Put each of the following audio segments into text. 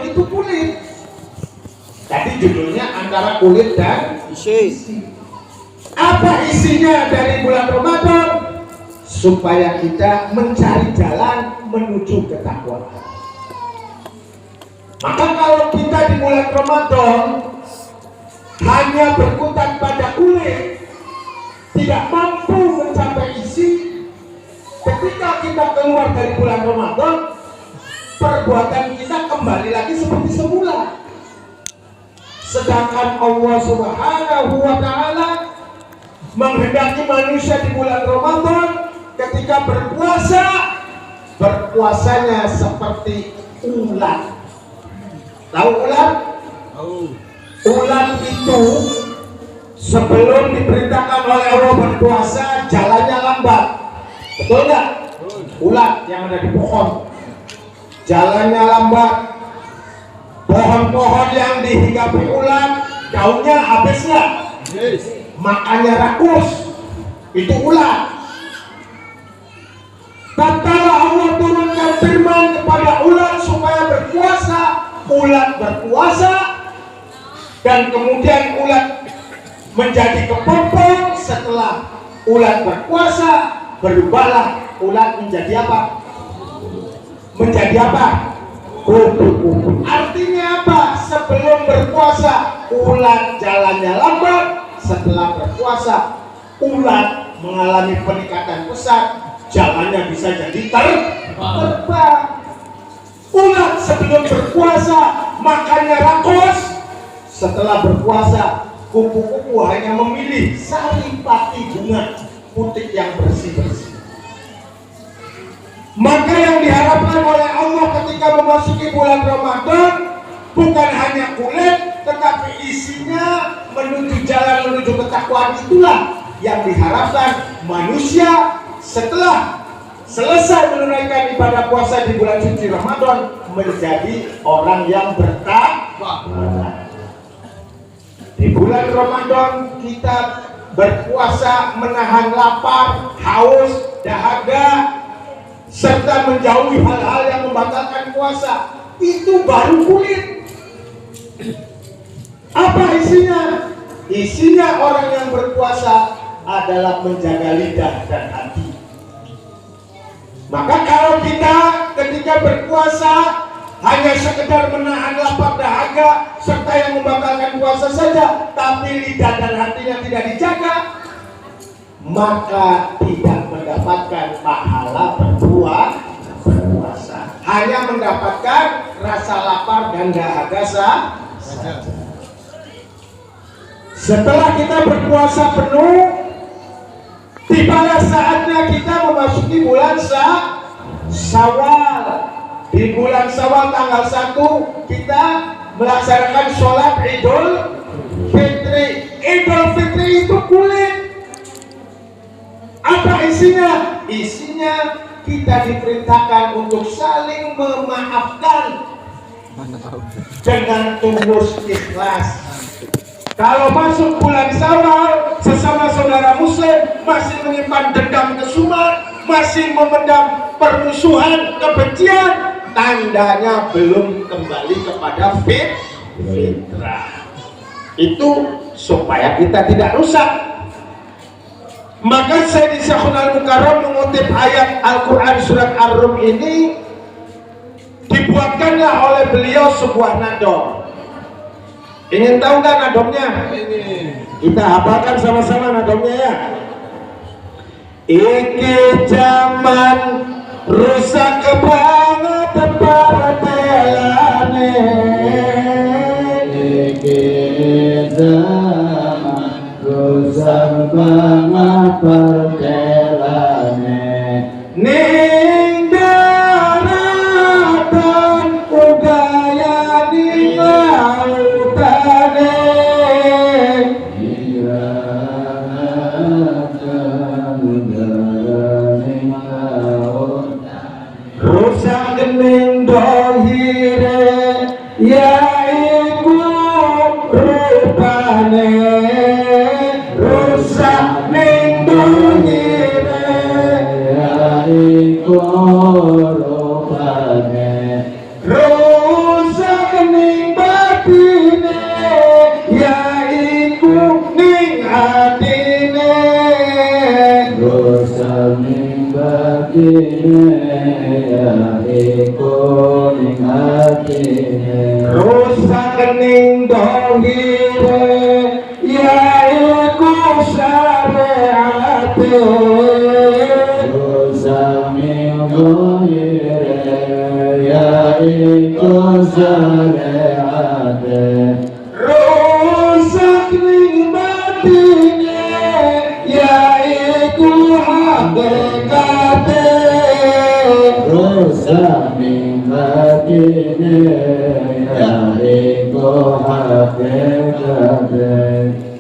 Ramadan itu kulit. Tadi judulnya antara kulit dan isi. Apa isinya dari bulan Ramadan? Supaya kita mencari jalan menuju ketakwaan. Maka kalau kita di bulan Ramadan hanya berkutat pada kulit, tidak mampu mencapai isi, ketika kita keluar dari bulan Ramadan, perbuatan kita kembali lagi seperti semula. Sedangkan Allah Subhanahu wa Ta'ala menghendaki manusia di bulan Ramadan ketika berpuasa, berpuasanya seperti ulat. Tahu ulat? Ulat itu sebelum diperintahkan oleh Allah berpuasa jalannya lambat. Betul nggak? Ulat yang ada di pohon jalannya lambat. Pohon-pohon yang dihinggapi ulat daunnya habis nggak? Makanya rakus. Itu ulat. Tatkala Allah turunkan firman kepada ulat supaya berpuasa, ulat berpuasa, dan kemudian ulat menjadi kepompong. Setelah ulat berpuasa, berubahlah ulat menjadi apa? Menjadi apa? Kupu-kupu. Artinya apa? Sebelum berpuasa ulat jalannya lambat, setelah berpuasa ulat mengalami peningkatan pesat, jalannya bisa jadi terbang. Ulat sebelum berpuasa makannya rakus, setelah berpuasa kupu-kupu hanya memilih sari pati bunga putih yang bersih-bersih. Maka yang diharapkan oleh Allah ketika memasuki bulan Ramadan bukan hanya kulit, tetapi isinya menuju jalan menuju ketakwaan. Itulah yang diharapkan manusia setelah selesai menunaikan ibadah puasa di bulan suci Ramadan menjadi orang yang bertakwa. Di bulan Ramadan kita berpuasa menahan lapar, haus, dahaga, serta menjauhi hal-hal yang membatalkan puasa. Itu baru kulit. Apa isinya? Isinya orang yang berpuasa adalah menjaga lidah dan hati. Maka kalau kita ketika berpuasa hanya sekedar menahan lapar dahaga serta yang membatalkan puasa saja, tapi lidah dan hatinya tidak dijaga, maka tidak mendapatkan pahala berpuasa, hanya mendapatkan rasa lapar dan dahaga saja. Setelah kita berpuasa penuh, tibalah saatnya kita memasuki bulan Syawal. Di bulan Syawal tanggal 1 kita melaksanakan sholat Idul Fitri. Idul Fitri itu kulit. Apa isinya? Isinya kita diperintahkan untuk saling memaafkan dengan tulus ikhlas. Kalau masuk bulan Syawal, sesama saudara muslim masih menyimpan dendam kesumat, masih memendam permusuhan, kebencian, tandanya belum kembali kepada fitrah. Itu supaya kita tidak rusak. Maka Sayyidi Syekhul Al-Mukarram mengutip ayat Al-Quran surat Ar-Rum ini, dibuatkanlah oleh beliau sebuah nadom. Ingin tahu nggak nadomnya? Kita hafalkan sama-sama nadomnya ya. Iki zaman rusak banget pertelane. Iki zaman rusak banget pertelane. Ning daratan ugaya ning lautane. Rusak gening dohire ya iku rupane. Rusak ning dohire ya iku rupane. Rusak rusak kening dohire yaiku syariate rusak ning dohire yaiku syariate rusak ning batine yaiku hakikate rusak ning batine yaiku hakikate.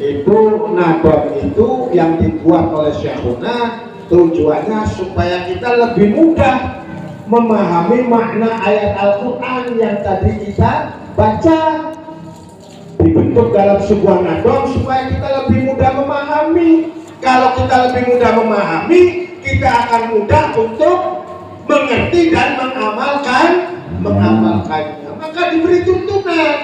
Itu nador itu yang dibuat oleh Syekhuna, tujuannya supaya kita lebih mudah memahami makna ayat Al-Quran yang tadi kita baca, dibentuk dalam sebuah nador supaya kita lebih mudah memahami. Kalau kita lebih mudah memahami, kita akan mudah untuk mengerti dan mengamalkannya. Maka diberi tuntunan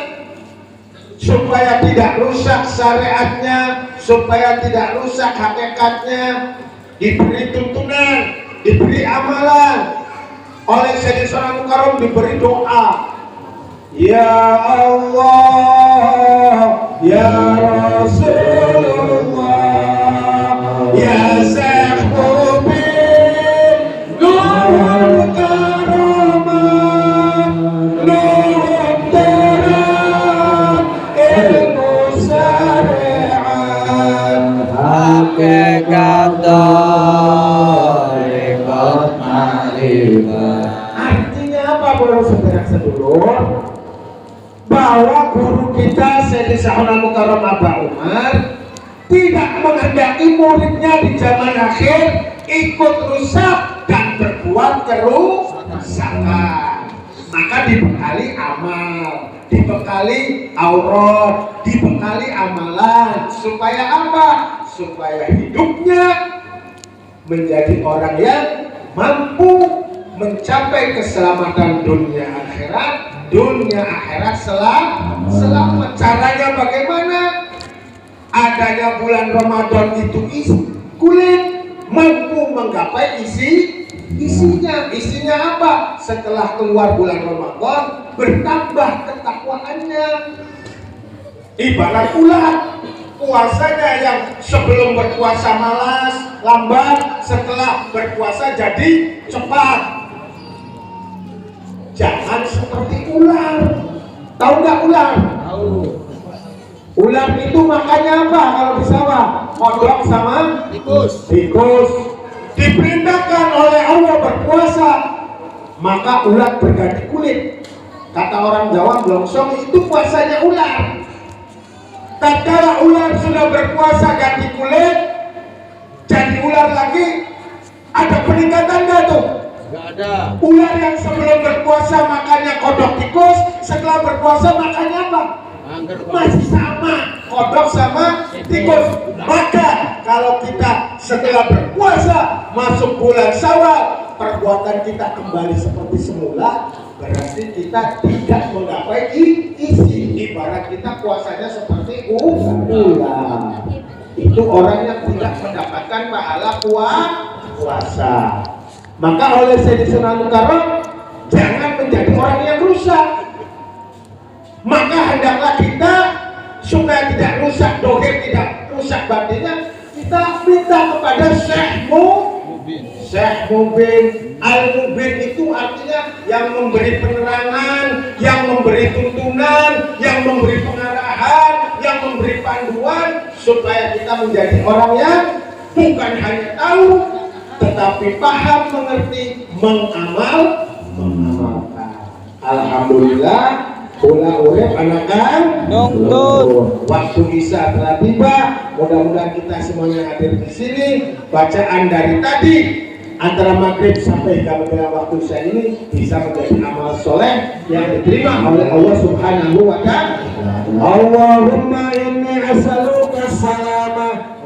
supaya tidak rusak syariatnya, supaya tidak rusak hakikatnya. Diberi tuntunan, diberi amalan. Oleh Sayyidina Mukarram diberi doa. Ya Allah, ya Rasulullah, ya Syekh Mubin, Nurul Karamah, Nurul Terang, ilmu syariat, hakikat tariqat ma'rifat. Artinya apa, para saudara-saudara? Bahwa guru kita Sayyidina Mukarram Aba Umar tidak menghendaki muridnya di zaman akhir ikut rusak dan berbuat kerusakan. Maka dibekali amal, dibekali aurat, dibekali amalan. Supaya apa? Supaya hidupnya menjadi orang yang mampu mencapai keselamatan dunia akhirat. Dunia akhirat selamat. Caranya bagaimana? Adanya bulan Ramadan itu kulit mampu menggapai isinya. Isinya apa? Setelah keluar bulan Ramadan bertambah ketakwaannya. Ibarat ular, puasanya yang sebelum berpuasa malas, lambat, setelah berpuasa jadi cepat. Jangan seperti ular. Tahu nggak ular? Tahu. Ular itu makannya apa kalau di sawah? Kodok sama tikus. Diperintahkan oleh Allah berpuasa, maka ular berganti kulit. Kata orang Jawa, blongsong itu puasanya ular. Tatkala ular sudah berpuasa ganti kulit, jadi ular lagi, ada peningkatan nggak tuh? Gak ada. Ular yang sebelum berpuasa makannya kodok tikus, setelah berpuasa makannya apa? Masih sama, kodok sama tikus. Maka kalau kita setelah berpuasa masuk bulan Syawal, perbuatan kita kembali seperti semula, berarti kita tidak menggapai isi. Ibarat kita puasanya seperti ular. Itu orang yang tidak mendapatkan pahala puasa. Maka oleh Sayyidina Mukarram jangan menjadi orang yang rusak. Maka hendaklah kita supaya tidak rusak dohir, tidak rusak batinnya, kita minta kepada Syekh Mubin. Al-Mubin itu artinya yang memberi penerangan, yang memberi tuntunan, yang memberi pengarahan, yang memberi panduan supaya kita menjadi orang yang bukan hanya tahu tetapi paham, mengerti, mengamalkan. Alhamdulillah, pula urip anakan nonton. Waktu Isya telah tiba. Mudah-mudahan kita semuanya hadir di sini. Bacaan dari tadi antara maghrib sampai hingga menjelang waktu Isya ini bisa menjadi amal soleh yang diterima oleh Allah Subhanahu wa Ta'ala. Allahumma inni as'aluka salamah.